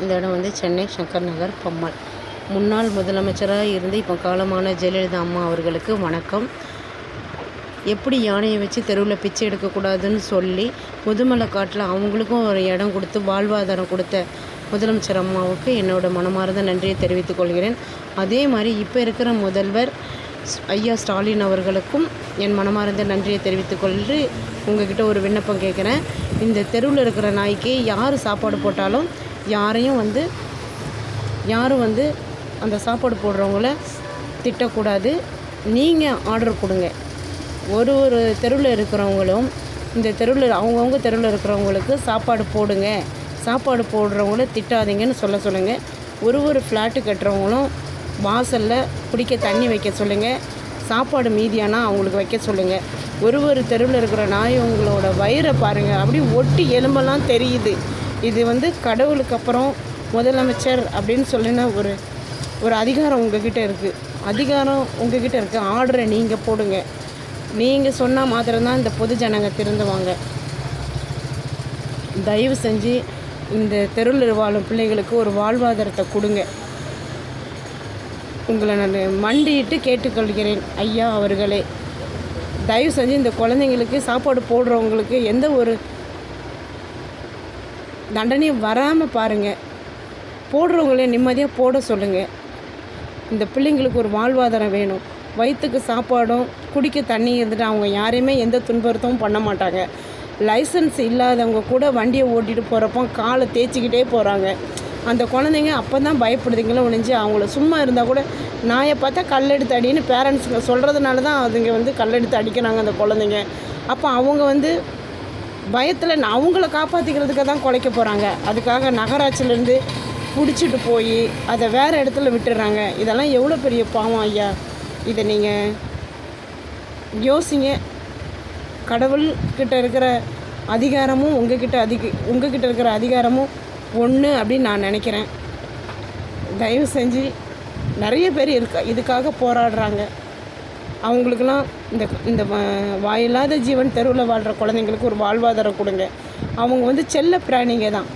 இந்த இடம் வந்து சென்னை சங்கர் நகர் பம்மல். முன்னாள் முதலமைச்சராக இருந்து இப்போ காலமான ஜெயலலிதா அம்மா அவர்களுக்கு வணக்கம். எப்படி யானையை வச்சு தெருவில் பிச்சை எடுக்கக்கூடாதுன்னு சொல்லி முதுமலைக்காட்டில் அவங்களுக்கும் ஒரு இடம் கொடுத்து வாழ்வாதாரம் கொடுத்த முதலமைச்சர் அம்மாவுக்கு என்னோடய மனமார்ந்த நன்றியை தெரிவித்துக் கொள்கிறேன். அதே மாதிரி இப்போ இருக்கிற முதல்வர் ஐயா ஸ்டாலின் அவர்களுக்கும் என் மனமார்ந்த நன்றியை தெரிவித்துக் கொண்டு உங்ககிட்ட ஒரு விண்ணப்பம் கேட்குறேன். இந்த தெருவில் இருக்கிற நாய்க்கு யார் சாப்பாடு போட்டாலும் யாரும் வந்து அந்த சாப்பாடு போடுறவங்கள திட்டக்கூடாது. நீங்கள் ஆர்டர் கொடுங்க. ஒரு தெருவில் இருக்கிறவங்களும் இந்த தெருவில் அவங்கவுங்க தெருவில் இருக்கிறவங்களுக்கு சாப்பாடு போடுங்க. சாப்பாடு போடுறவங்கள திட்டாதீங்கன்னு சொல்லுங்கள். ஒரு ஃப்ளாட்டு கட்டுறவங்களும் வாசலில் குடிக்க தண்ணி வைக்க சொல்லுங்கள். சாப்பாடு மீதியானால் அவங்களுக்கு வைக்க சொல்லுங்கள். ஒரு தெருவில் இருக்கிற நாய் உங்களோட வயிறை பாருங்கள், அப்படி ஒட்டி எலும்பெல்லாம் தெரியுது. இது வந்து கடவுளுக்கு அப்புறம் முதலமைச்சர் அப்படின்னு சொல்லினா ஒரு அதிகாரம் உங்ககிட்ட இருக்குது. ஆர்டரை நீங்கள் போடுங்க. நீங்கள் சொன்னால் மாத்திரம்தான் இந்த பொது ஜனங்க திருந்துவாங்க. தயவு செஞ்சு இந்த தெருவில் வாழும் பிள்ளைகளுக்கு ஒரு வாழ்வாதாரத்தை கொடுங்க. உங்களை நான் மண்டிட்டு கேட்டுக்கொள்கிறேன் ஐயா அவர்களே. தயவு செஞ்சு இந்த குழந்தைங்களுக்கு சாப்பாடு போடுறவங்களுக்கு எந்த ஒரு தண்டனையும் வராமல் பாருங்கள். போடுறவங்களே நிம்மதியாக போட சொல்லுங்கள். இந்த பிள்ளைங்களுக்கு ஒரு வாழ்வாதாரம் வேணும். வயிற்றுக்கு சாப்பாடும் குடிக்க தண்ணி இருந்துட்டு அவங்க யாரையுமே எந்த துன்புறுத்தவும் பண்ண மாட்டாங்க. லைசன்ஸ் இல்லாதவங்க கூட வண்டியை ஓட்டிகிட்டு போகிறப்போ காலை தேய்ச்சிக்கிட்டே போகிறாங்க. அந்த குழந்தைங்க அப்போ தான் பயப்படுதுங்களோ ஒழிஞ்சு அவங்கள சும்மா இருந்தால் கூட நாயை பார்த்தா கல்லெடுத்து அடின்னு பேரண்ட்ஸுங்க சொல்கிறதுனால தான் அதுங்க வந்து கல்லெடுத்து அடிக்கிறாங்க அந்த குழந்தைங்க. அப்போ அவங்க வந்து பயத்தில் அவங்கள காப்பாற்றிக்கிறதுக்காக தான் குலைக்க போகிறாங்க. அதுக்காக நகராட்சியிலேருந்து பிடிச்சிட்டு போய் அதை வேறு இடத்துல விட்டுடுறாங்க. இதெல்லாம் எவ்வளோ பெரிய பாவம் ஐயா. இதை நீங்கள் யோசிங்க. கடவுள்கிட்ட இருக்கிற அதிகாரமும் உங்ககிட்ட இருக்கிற அதிகாரமும் ஒன்று அப்படின்னு நான் நினைக்கிறேன். தயவு செஞ்சு நிறைய பேர் இதுக்காக போராடுறாங்க. அவங்களுக்கெல்லாம் இந்த வாயில்லாத ஜீவன் தெருவில் வாழ்கிற குழந்தைங்களுக்கு ஒரு வாழ்வாதாரம் கொடுங்க. அவங்க வந்து செல்ல பிராணிங்க தான்.